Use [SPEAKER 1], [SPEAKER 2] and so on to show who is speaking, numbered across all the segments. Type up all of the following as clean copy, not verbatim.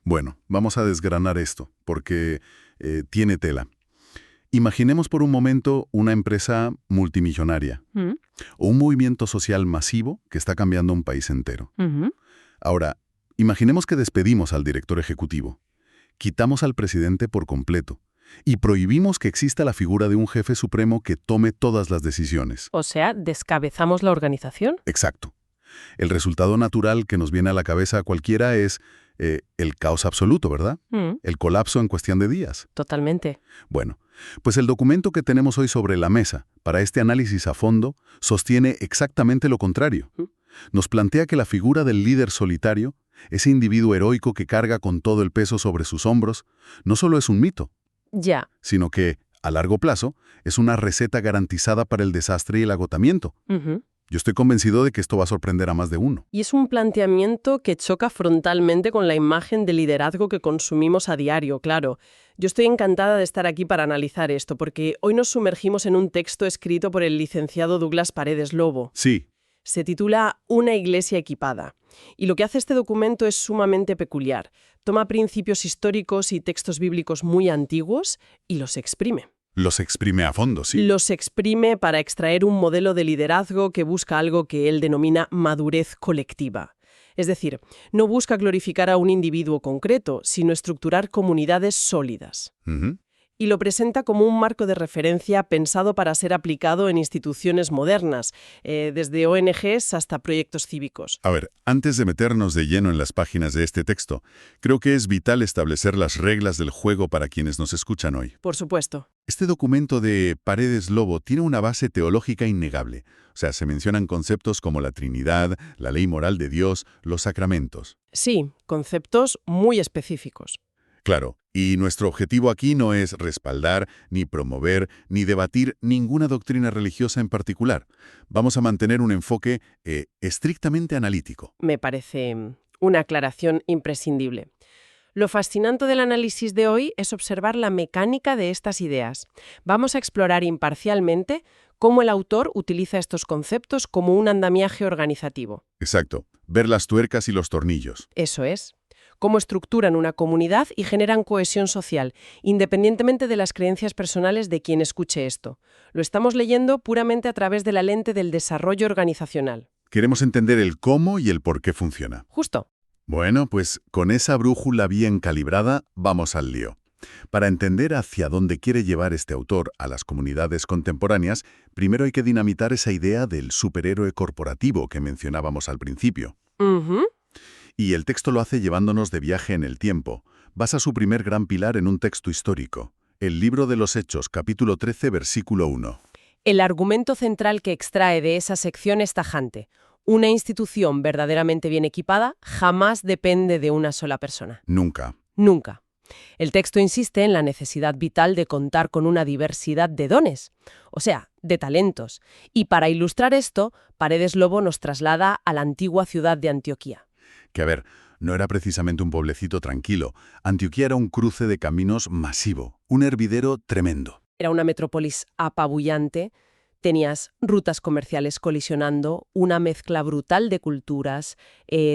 [SPEAKER 1] Bueno, vamos a desgranar esto, porque tiene tela. Imaginemos por un momento una empresa multimillonaria
[SPEAKER 2] Mm,
[SPEAKER 1] o un movimiento social masivo que está cambiando un país entero.
[SPEAKER 2] ujú.
[SPEAKER 1] Ahora, imaginemos que despedimos al director ejecutivo, quitamos al presidente por completo y prohibimos que exista la figura de un jefe supremo que tome todas las decisiones.
[SPEAKER 2] O sea, descabezamos la organización.
[SPEAKER 1] Exacto. El resultado natural que nos viene a la cabeza a cualquiera es el caos absoluto, ¿verdad?
[SPEAKER 2] Mm,
[SPEAKER 1] El colapso en cuestión de días.
[SPEAKER 2] totalmente.
[SPEAKER 1] Bueno, pues el documento que tenemos hoy sobre la mesa para este análisis a fondo sostiene exactamente lo contrario.
[SPEAKER 2] Mm.
[SPEAKER 1] Nos plantea que la figura del líder solitario, ese individuo heroico que carga con todo el peso sobre sus hombros, no solo es un mito,
[SPEAKER 2] Ya.
[SPEAKER 1] sino que, a largo plazo, es una receta garantizada para el desastre y el agotamiento.
[SPEAKER 2] Ujú.
[SPEAKER 1] Yo estoy convencido de que esto va a sorprender a más de uno.
[SPEAKER 2] Y es un planteamiento que choca frontalmente con la imagen de liderazgo que consumimos a diario, claro. Yo estoy encantada de estar aquí para analizar esto, porque hoy nos sumergimos en un texto escrito por el licenciado Douglas Paredes Lobo.
[SPEAKER 1] Sí,
[SPEAKER 2] Se titula Una iglesia equipada. Y lo que hace este documento es sumamente peculiar. Toma principios históricos y textos bíblicos muy antiguos y los exprime.
[SPEAKER 1] los exprime a fondo, sí.
[SPEAKER 2] Los exprime para extraer un modelo de liderazgo que busca algo que él denomina madurez colectiva. Es decir, no busca glorificar a un individuo concreto, sino estructurar comunidades sólidas.
[SPEAKER 1] Ujú.
[SPEAKER 2] Y lo presenta como un marco de referencia pensado para ser aplicado en instituciones modernas, desde ONGs hasta proyectos cívicos.
[SPEAKER 1] A ver, antes de meternos de lleno en las páginas de este texto, creo que es vital establecer las reglas del juego para quienes nos escuchan hoy.
[SPEAKER 2] Por supuesto.
[SPEAKER 1] Este documento de Paredes Lobo tiene una base teológica innegable. O sea, se mencionan conceptos como la Trinidad, la ley moral de Dios, los sacramentos.
[SPEAKER 2] Sí, conceptos muy específicos.
[SPEAKER 1] Claro, y nuestro objetivo aquí no es respaldar, ni promover, ni debatir ninguna doctrina religiosa en particular. Vamos a mantener un enfoque estrictamente analítico.
[SPEAKER 2] Me parece una aclaración imprescindible. Lo fascinante del análisis de hoy es observar la mecánica de estas ideas. Vamos a explorar imparcialmente cómo el autor utiliza estos conceptos como un andamiaje organizativo.
[SPEAKER 1] Exacto, ver las tuercas y los tornillos.
[SPEAKER 2] Eso es. Cómo estructuran una comunidad y generan cohesión social, independientemente de las creencias personales de quien escuche esto. Lo estamos leyendo puramente a través de la lente del desarrollo organizacional.
[SPEAKER 1] Queremos entender el cómo y el por qué funciona.
[SPEAKER 2] Justo.
[SPEAKER 1] Bueno, pues con esa brújula bien calibrada, vamos al lío. Para entender hacia dónde quiere llevar este autor a las comunidades contemporáneas, primero hay que dinamitar esa idea del superhéroe corporativo que mencionábamos al principio.
[SPEAKER 2] Ujú.
[SPEAKER 1] Y el texto lo hace llevándonos de viaje en el tiempo. Basa su primer gran pilar en un texto histórico, el Libro de los Hechos, capítulo 13, versículo 1.
[SPEAKER 2] El argumento central que extrae de esa sección es tajante. Una institución verdaderamente bien equipada jamás depende de una sola persona.
[SPEAKER 1] Nunca.
[SPEAKER 2] Nunca. El texto insiste en la necesidad vital de contar con una diversidad de dones, o sea, de talentos. Y para ilustrar esto, Paredes Lobo nos traslada a la antigua ciudad de Antioquía.
[SPEAKER 1] Que a ver, no era precisamente un pueblecito tranquilo. Antioquía era un cruce de caminos masivo, un hervidero tremendo.
[SPEAKER 2] Era una metrópolis apabullante. Tenías rutas comerciales colisionando, una mezcla brutal de culturas,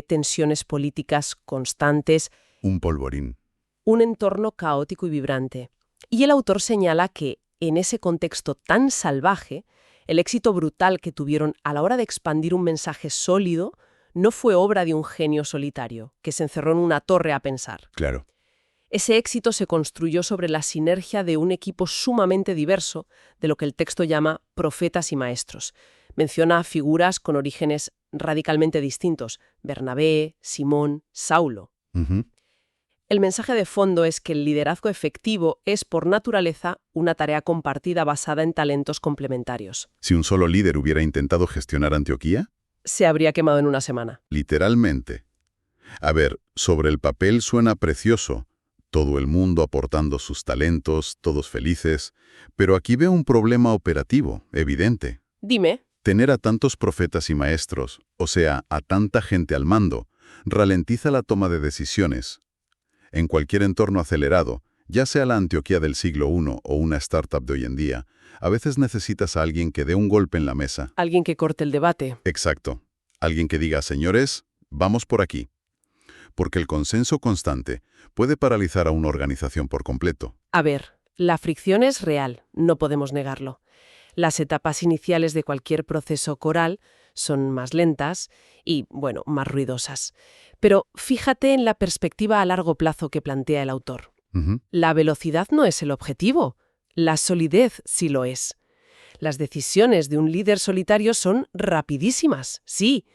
[SPEAKER 2] tensiones políticas constantes,
[SPEAKER 1] Un polvorín.
[SPEAKER 2] un entorno caótico y vibrante. Y el autor señala que, en ese contexto tan salvaje, el éxito brutal que tuvieron a la hora de expandir un mensaje sólido no fue obra de un genio solitario, que se encerró en una torre a pensar.
[SPEAKER 1] Claro.
[SPEAKER 2] Ese éxito se construyó sobre la sinergia de un equipo sumamente diverso, de lo que el texto llama profetas y maestros. Menciona figuras con orígenes radicalmente distintos: Bernabé, Simón, Saulo.
[SPEAKER 1] Ujú.
[SPEAKER 2] El mensaje de fondo es que el liderazgo efectivo es, por naturaleza, una tarea compartida basada en talentos complementarios.
[SPEAKER 1] Si un solo líder hubiera intentado gestionar Antioquía,
[SPEAKER 2] Se habría quemado en una semana.
[SPEAKER 1] literalmente. A ver, sobre el papel suena precioso. Todo el mundo aportando sus talentos, todos felices. Pero aquí veo un problema operativo, evidente.
[SPEAKER 2] Dime.
[SPEAKER 1] Tener a tantos profetas y maestros, o sea, a tanta gente al mando, ralentiza la toma de decisiones. En cualquier entorno acelerado, ya sea la Antioquía del siglo I o una startup de hoy en día, a veces necesitas a alguien que dé un golpe en la mesa.
[SPEAKER 2] Alguien que corte el debate.
[SPEAKER 1] Exacto. Alguien que diga, señores, vamos por aquí. porque el consenso constante puede paralizar a una organización por completo.
[SPEAKER 2] A ver, la fricción es real, no podemos negarlo. Las etapas iniciales de cualquier proceso coral son más lentas y, bueno, más ruidosas. Pero fíjate en la perspectiva a largo plazo que plantea el autor.
[SPEAKER 1] Ujú.
[SPEAKER 2] La velocidad no es el objetivo, la solidez sí lo es. Las decisiones de un líder solitario son rapidísimas, sí,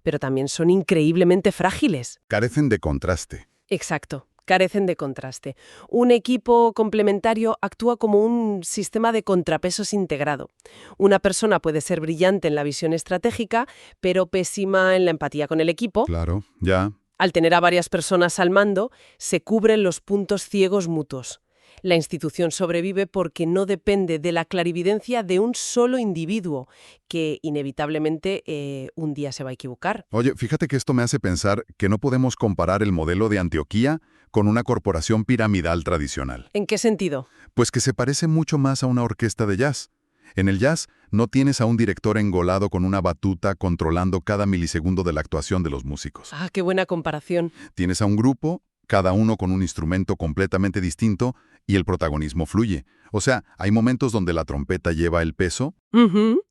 [SPEAKER 2] pero también son increíblemente frágiles.
[SPEAKER 1] Carecen de contraste.
[SPEAKER 2] Exacto, carecen de contraste. Un equipo complementario actúa como un sistema de contrapesos integrado. Una persona puede ser brillante en la visión estratégica, pero pésima en la empatía con el equipo.
[SPEAKER 1] Claro, ya.
[SPEAKER 2] Al tener a varias personas al mando, se cubren los puntos ciegos mutuos. La institución sobrevive porque no depende de la clarividencia de un solo individuo, que inevitablemente un día se va a equivocar.
[SPEAKER 1] Oye, fíjate que esto me hace pensar que no podemos comparar el modelo de Antioquía con una corporación piramidal tradicional.
[SPEAKER 2] ¿En qué sentido?
[SPEAKER 1] Pues que se parece mucho más a una orquesta de jazz. En el jazz no tienes a un director engolado con una batuta controlando cada milisegundo de la actuación de los músicos.
[SPEAKER 2] Ah, qué buena comparación.
[SPEAKER 1] Tienes a un grupo, cada uno con un instrumento completamente distinto, y el protagonismo fluye. O sea, hay momentos donde la trompeta lleva el peso
[SPEAKER 2] Ujú.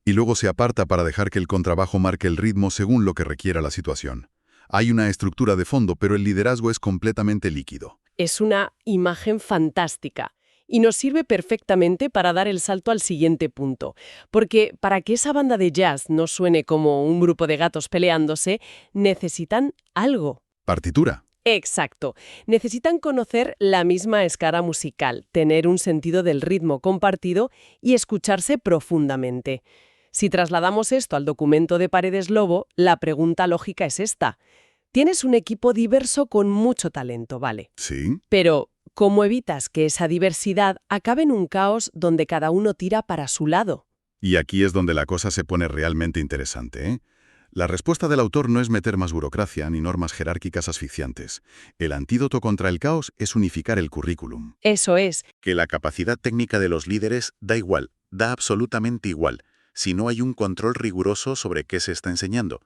[SPEAKER 1] y luego se aparta para dejar que el contrabajo marque el ritmo según lo que requiera la situación. Hay una estructura de fondo, pero el liderazgo es completamente líquido.
[SPEAKER 2] Es una imagen fantástica y nos sirve perfectamente para dar el salto al siguiente punto. Porque para que esa banda de jazz no suene como un grupo de gatos peleándose, necesitan algo.
[SPEAKER 1] Partitura.
[SPEAKER 2] Exacto. Necesitan conocer la misma escala musical, tener un sentido del ritmo compartido y escucharse profundamente. Si trasladamos esto al documento de Paredes Lobo, la pregunta lógica es esta. Tienes un equipo diverso con mucho talento, ¿vale?
[SPEAKER 1] Sí.
[SPEAKER 2] Pero, ¿cómo evitas que esa diversidad acabe en un caos donde cada uno tira para su lado?
[SPEAKER 1] Y aquí es donde la cosa se pone realmente interesante, ¿eh? La respuesta del autor no es meter más burocracia ni normas jerárquicas asfixiantes. El antídoto contra el caos es unificar el currículum.
[SPEAKER 2] Eso es.
[SPEAKER 1] Que la capacidad técnica de los líderes da igual, da absolutamente igual, si no hay un control riguroso sobre qué se está enseñando.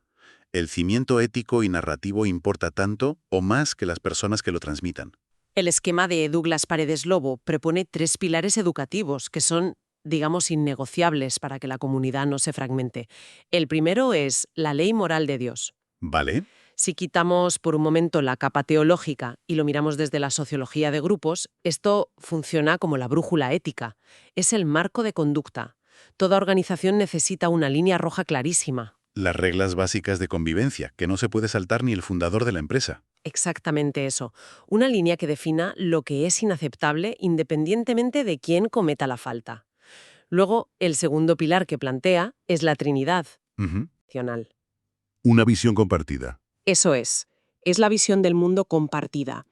[SPEAKER 1] El cimiento ético y narrativo importa tanto o más que las personas que lo transmitan.
[SPEAKER 2] El esquema de Douglas Paredes Lobo propone 3 pilares educativos que son, digamos, innegociables para que la comunidad no se fragmente. El primero es la ley moral de Dios.
[SPEAKER 1] ¿Vale?
[SPEAKER 2] Si quitamos por un momento la capa teológica y lo miramos desde la sociología de grupos, esto funciona como la brújula ética. Es el marco de conducta. Toda organización necesita una línea roja clarísima.
[SPEAKER 1] Las reglas básicas de convivencia, que no se puede saltar ni el fundador de la empresa.
[SPEAKER 2] Exactamente eso. Una línea que defina lo que es inaceptable independientemente de quién cometa la falta. Luego, el segundo pilar que plantea es la Trinidad
[SPEAKER 1] Ujú.
[SPEAKER 2] racional.
[SPEAKER 1] Una visión compartida.
[SPEAKER 2] Eso es la visión del mundo compartida.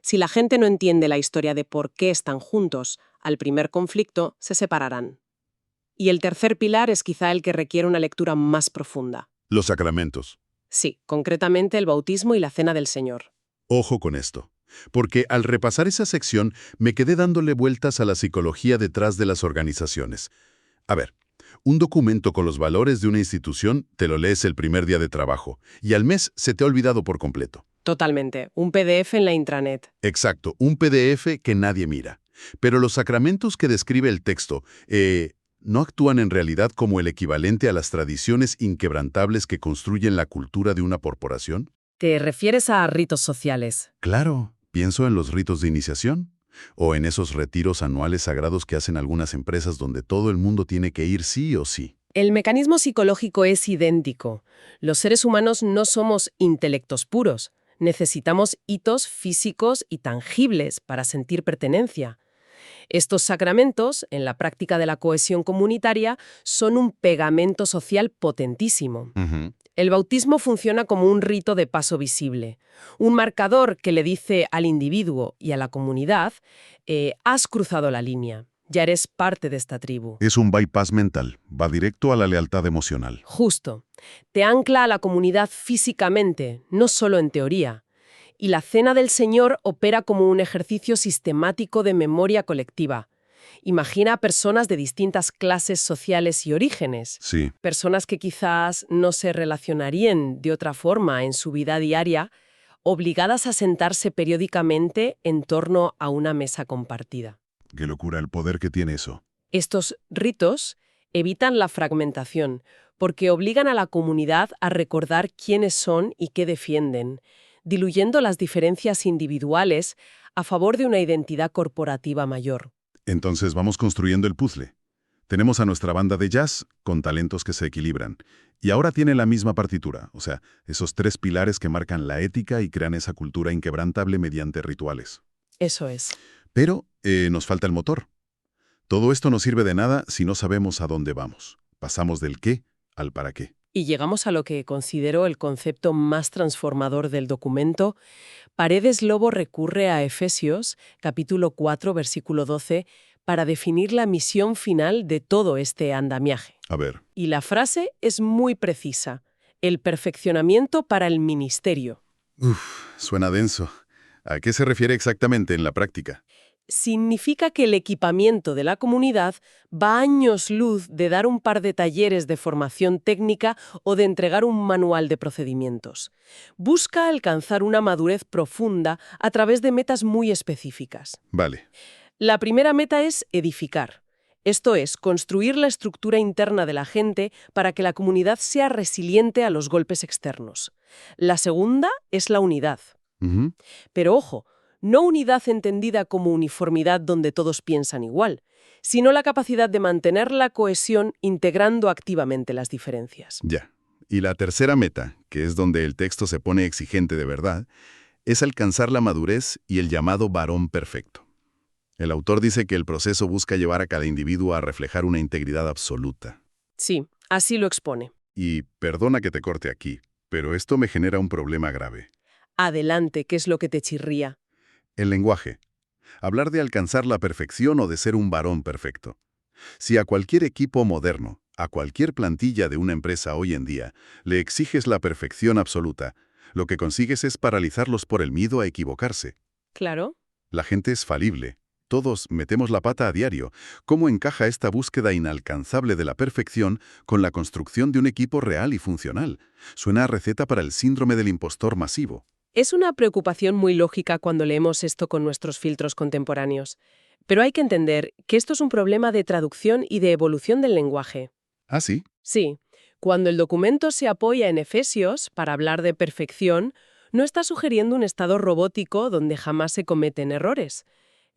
[SPEAKER 2] Si la gente no entiende la historia de por qué están juntos, al primer conflicto se separarán. Y el tercer pilar es quizá el que requiere una lectura más profunda.
[SPEAKER 1] Los sacramentos.
[SPEAKER 2] Sí, concretamente el bautismo y la cena del Señor.
[SPEAKER 1] Ojo con esto, porque al repasar esa sección me quedé dándole vueltas a la psicología detrás de las organizaciones. A ver, un documento con los valores de una institución te lo lees el primer día de trabajo y al mes se te ha olvidado por completo.
[SPEAKER 2] Totalmente. Un PDF en la intranet.
[SPEAKER 1] Exacto, un PDF que nadie mira. Pero los sacramentos que describe el texto, ¿no actúan en realidad como el equivalente a las tradiciones inquebrantables que construyen la cultura de una corporación?
[SPEAKER 2] ¿Te refieres a ritos sociales?
[SPEAKER 1] Claro, pienso en los ritos de iniciación o en esos retiros anuales sagrados que hacen algunas empresas donde todo el mundo tiene que ir sí o sí.
[SPEAKER 2] El mecanismo psicológico es idéntico. Los seres humanos no somos intelectos puros. Necesitamos hitos físicos y tangibles para sentir pertenencia. Estos sacramentos, en la práctica de la cohesión comunitaria, son un pegamento social potentísimo. El bautismo funciona como un rito de paso visible, un marcador que le dice al individuo y a la comunidad, has cruzado la línea, ya eres parte de esta tribu.
[SPEAKER 1] Es un bypass mental, va directo a la lealtad emocional.
[SPEAKER 2] Justo. Te ancla a la comunidad físicamente, no solo en teoría. Y la Cena del Señor opera como un ejercicio sistemático de memoria colectiva. Imagina a personas de distintas clases sociales y orígenes.
[SPEAKER 1] Sí.
[SPEAKER 2] Personas que quizás no se relacionarían de otra forma en su vida diaria obligadas a sentarse periódicamente en torno a una mesa compartida.
[SPEAKER 1] Qué locura el poder que tiene eso.
[SPEAKER 2] Estos ritos evitan la fragmentación porque obligan a la comunidad a recordar quiénes son y qué defienden, diluyendo las diferencias individuales a favor de una identidad corporativa mayor.
[SPEAKER 1] Entonces vamos construyendo el puzzle. Tenemos a nuestra banda de jazz con talentos que se equilibran. Y ahora tiene la misma partitura, o sea, esos 3 pilares que marcan la ética y crean esa cultura inquebrantable mediante rituales.
[SPEAKER 2] Eso es.
[SPEAKER 1] Pero nos falta el motor. Todo esto no sirve de nada si no sabemos a dónde vamos. Pasamos del qué al para qué.
[SPEAKER 2] Y llegamos a lo que considero el concepto más transformador del documento. Paredes Lobo recurre a Efesios, capítulo 4, versículo 12, para definir la misión final de todo este andamiaje.
[SPEAKER 1] A ver.
[SPEAKER 2] Y la frase es muy precisa: el perfeccionamiento para el ministerio.
[SPEAKER 1] Suena denso. ¿A qué se refiere exactamente en la práctica?
[SPEAKER 2] Significa que el equipamiento de la comunidad va a años luz de dar un par de talleres de formación técnica o de entregar un manual de procedimientos. Busca alcanzar una madurez profunda a través de metas muy específicas.
[SPEAKER 1] Vale.
[SPEAKER 2] La primera meta es edificar. Esto es, construir la estructura interna de la gente para que la comunidad sea resiliente a los golpes externos. La segunda es la unidad.
[SPEAKER 1] Ujú.
[SPEAKER 2] Pero ojo, no unidad entendida como uniformidad donde todos piensan igual, sino la capacidad de mantener la cohesión integrando activamente las diferencias.
[SPEAKER 1] Ya. Y la tercera meta, que es donde el texto se pone exigente de verdad, es alcanzar la madurez y el llamado varón perfecto. El autor dice que el proceso busca llevar a cada individuo a reflejar una integridad absoluta.
[SPEAKER 2] Sí, así lo expone.
[SPEAKER 1] Y perdona que te corte aquí, pero esto me genera un problema grave.
[SPEAKER 2] Adelante, ¿qué es lo que te chirría?
[SPEAKER 1] El lenguaje. Hablar de alcanzar la perfección o de ser un varón perfecto. Si a cualquier equipo moderno, a cualquier plantilla de una empresa hoy en día, le exiges la perfección absoluta, lo que consigues es paralizarlos por el miedo a equivocarse.
[SPEAKER 2] Claro.
[SPEAKER 1] La gente es falible. Todos metemos la pata a diario. ¿Cómo encaja esta búsqueda inalcanzable de la perfección con la construcción de un equipo real y funcional? Suena a receta para el síndrome del impostor masivo.
[SPEAKER 2] Es una preocupación muy lógica cuando leemos esto con nuestros filtros contemporáneos. Pero hay que entender que esto es un problema de traducción y de evolución del lenguaje.
[SPEAKER 1] ¿Ah, sí?
[SPEAKER 2] Sí, cuando el documento se apoya en Efesios para hablar de perfección, no está sugiriendo un estado robótico donde jamás se cometen errores.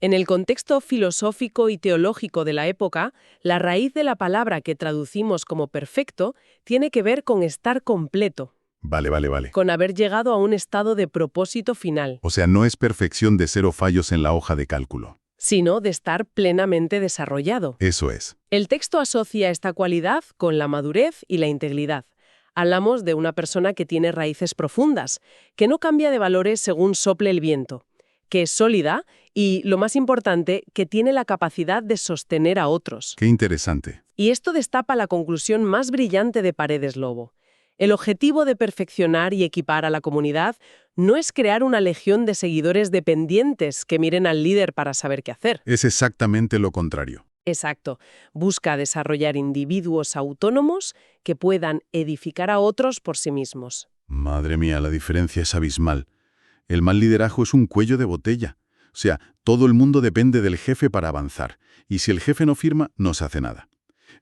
[SPEAKER 2] En el contexto filosófico y teológico de la época, la raíz de la palabra que traducimos como perfecto tiene que ver con estar completo,
[SPEAKER 1] Vale.
[SPEAKER 2] con haber llegado a un estado de propósito final,
[SPEAKER 1] O sea, no es perfección de 0 fallos en la hoja de cálculo.
[SPEAKER 2] sino de estar plenamente desarrollado.
[SPEAKER 1] Eso es.
[SPEAKER 2] El texto asocia esta cualidad con la madurez y la integridad. Hablamos de una persona que tiene raíces profundas, que no cambia de valores según sople el viento, que es sólida y, lo más importante, que tiene la capacidad de sostener a otros.
[SPEAKER 1] Qué interesante.
[SPEAKER 2] Y esto destapa la conclusión más brillante de Paredes Lobo. El objetivo de perfeccionar y equipar a la comunidad no es crear una legión de seguidores dependientes que miren al líder para saber qué hacer.
[SPEAKER 1] Es exactamente lo contrario.
[SPEAKER 2] Exacto. Busca desarrollar individuos autónomos que puedan edificar a otros por sí mismos.
[SPEAKER 1] Madre mía, la diferencia es abismal. El mal liderazgo es un cuello de botella. O sea, todo el mundo depende del jefe para avanzar. Y si el jefe no firma, no se hace nada.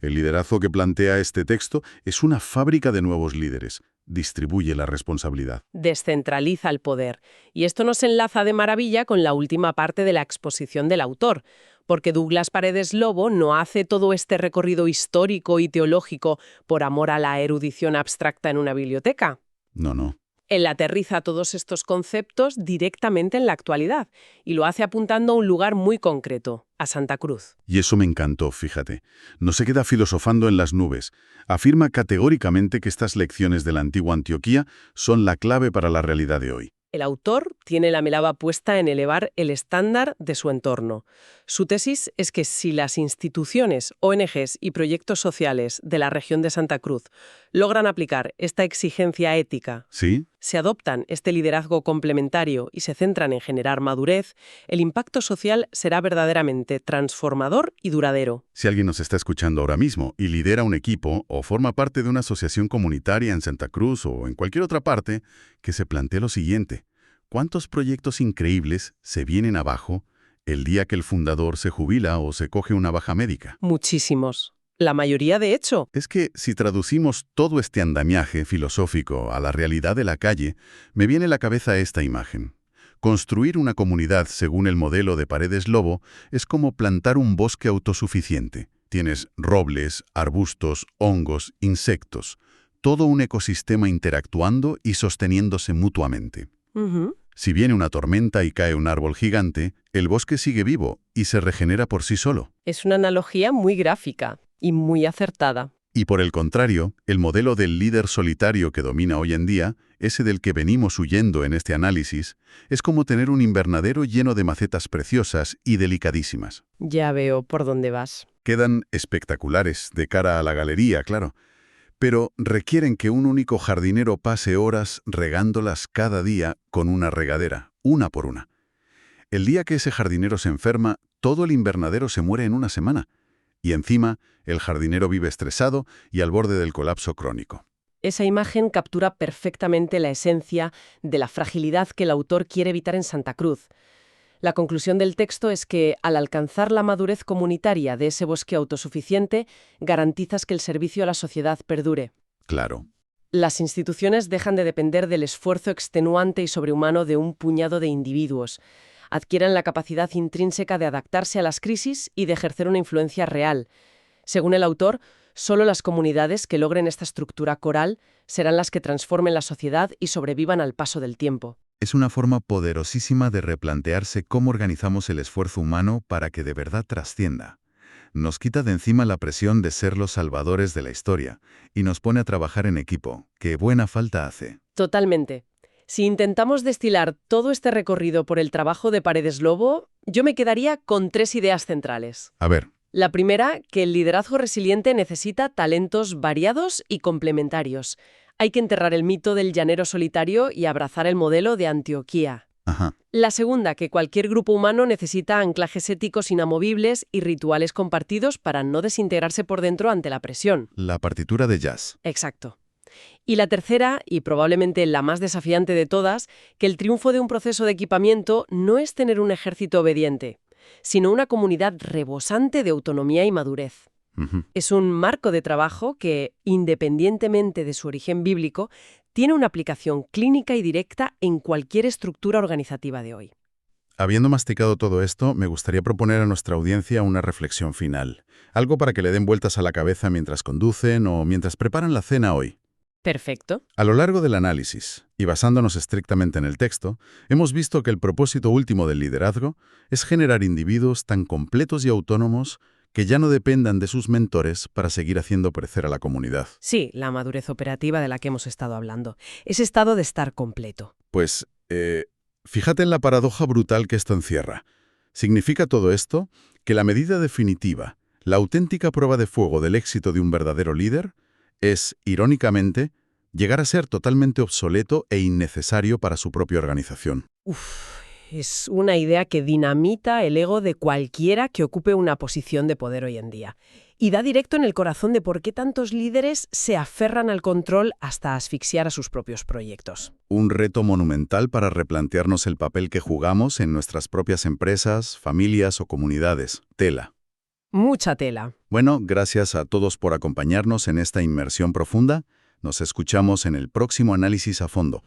[SPEAKER 1] El liderazgo que plantea este texto es una fábrica de nuevos líderes. Distribuye la responsabilidad.
[SPEAKER 2] Descentraliza el poder. Y esto nos enlaza de maravilla con la última parte de la exposición del autor, porque Douglas Paredes Lobo no hace todo este recorrido histórico y teológico por amor a la erudición abstracta en una biblioteca.
[SPEAKER 1] No.
[SPEAKER 2] Él aterriza todos estos conceptos directamente en la actualidad y lo hace apuntando a un lugar muy concreto, a Santa Cruz.
[SPEAKER 1] Y eso me encantó, fíjate. No se queda filosofando en las nubes. Afirma categóricamente que estas lecciones de la antigua Antioquía son la clave para la realidad de hoy.
[SPEAKER 2] El autor tiene la mirada puesta en elevar el estándar de su entorno. Su tesis es que si las instituciones, ONGs y proyectos sociales de la región de Santa Cruz logran aplicar esta exigencia ética,
[SPEAKER 1] ¿Sí?
[SPEAKER 2] se adoptan este liderazgo complementario y se centran en generar madurez, el impacto social será verdaderamente transformador y duradero.
[SPEAKER 1] Si alguien nos está escuchando ahora mismo y lidera un equipo o forma parte de una asociación comunitaria en Santa Cruz o en cualquier otra parte, que se plantee lo siguiente. ¿Cuántos proyectos increíbles se vienen abajo el día que el fundador se jubila o se coge una baja médica?
[SPEAKER 2] Muchísimos. La mayoría, de hecho.
[SPEAKER 1] Es que si traducimos todo este andamiaje filosófico a la realidad de la calle, me viene a la cabeza esta imagen. Construir una comunidad según el modelo de Paredes Lobo es como plantar un bosque autosuficiente. Tienes robles, arbustos, hongos, insectos, todo un ecosistema interactuando y sosteniéndose mutuamente.
[SPEAKER 2] Ujú.
[SPEAKER 1] Si viene una tormenta y cae un árbol gigante, el bosque sigue vivo y se regenera por sí solo.
[SPEAKER 2] Es una analogía muy gráfica y muy acertada.
[SPEAKER 1] Y por el contrario, el modelo del líder solitario que domina hoy en día, ese del que venimos huyendo en este análisis, es como tener un invernadero lleno de macetas preciosas y delicadísimas.
[SPEAKER 2] Ya veo por dónde vas.
[SPEAKER 1] Quedan espectaculares de cara a la galería, claro, pero requieren que un único jardinero pase horas regándolas cada día con una regadera, una por una. El día que ese jardinero se enferma, todo el invernadero se muere en una semana. Y encima, el jardinero vive estresado y al borde del colapso crónico.
[SPEAKER 2] Esa imagen captura perfectamente la esencia de la fragilidad que el autor quiere evitar en Santa Cruz. La conclusión del texto es que, al alcanzar la madurez comunitaria de ese bosque autosuficiente, garantizas que el servicio a la sociedad perdure.
[SPEAKER 1] Claro.
[SPEAKER 2] Las instituciones dejan de depender del esfuerzo extenuante y sobrehumano de un puñado de individuos. Adquieren la capacidad intrínseca de adaptarse a las crisis y de ejercer una influencia real. Según el autor, solo las comunidades que logren esta estructura coral serán las que transformen la sociedad y sobrevivan al paso del tiempo.
[SPEAKER 1] Es una forma poderosísima de replantearse cómo organizamos el esfuerzo humano para que de verdad trascienda. Nos quita de encima la presión de ser los salvadores de la historia y nos pone a trabajar en equipo, que buena falta hace.
[SPEAKER 2] Totalmente. Si intentamos destilar todo este recorrido por el trabajo de Paredes Lobo, yo me quedaría con 3 ideas centrales.
[SPEAKER 1] A ver,
[SPEAKER 2] La primera, que el liderazgo resiliente necesita talentos variados y complementarios. Hay que enterrar el mito del llanero solitario y abrazar el modelo de Antioquía.
[SPEAKER 1] ajá,
[SPEAKER 2] La segunda, que cualquier grupo humano necesita anclajes éticos inamovibles y rituales compartidos para no desintegrarse por dentro ante la presión.
[SPEAKER 1] la partitura de jazz.
[SPEAKER 2] Exacto. Y la tercera, y probablemente la más desafiante de todas, que el triunfo de un proceso de equipamiento no es tener un ejército obediente, sino una comunidad rebosante de autonomía y madurez.
[SPEAKER 1] Ujú.
[SPEAKER 2] Es un marco de trabajo que, independientemente de su origen bíblico, tiene una aplicación clínica y directa en cualquier estructura organizativa de hoy.
[SPEAKER 1] Habiendo masticado todo esto, me gustaría proponer a nuestra audiencia una reflexión final. Algo para que le den vueltas a la cabeza mientras conducen o mientras preparan la cena hoy.
[SPEAKER 2] Perfecto.
[SPEAKER 1] A lo largo del análisis, y basándonos estrictamente en el texto, hemos visto que el propósito último del liderazgo es generar individuos tan completos y autónomos que ya no dependan de sus mentores para seguir haciendo crecer a la comunidad.
[SPEAKER 2] Sí, la madurez operativa de la que hemos estado hablando. Ese estado de estar completo.
[SPEAKER 1] Pues, fíjate en la paradoja brutal que esto encierra. ¿Significa todo esto que la medida definitiva, la auténtica prueba de fuego del éxito de un verdadero líder, es, irónicamente, llegar a ser totalmente obsoleto e innecesario para su propia organización?
[SPEAKER 2] Es una idea que dinamita el ego de cualquiera que ocupe una posición de poder hoy en día. Y da directo en el corazón de por qué tantos líderes se aferran al control hasta asfixiar a sus propios proyectos.
[SPEAKER 1] Un reto monumental para replantearnos el papel que jugamos en nuestras propias empresas, familias o comunidades. Tela.
[SPEAKER 2] Mucha tela.
[SPEAKER 1] Bueno, gracias a todos por acompañarnos en esta inmersión profunda. Nos escuchamos en el próximo análisis a fondo.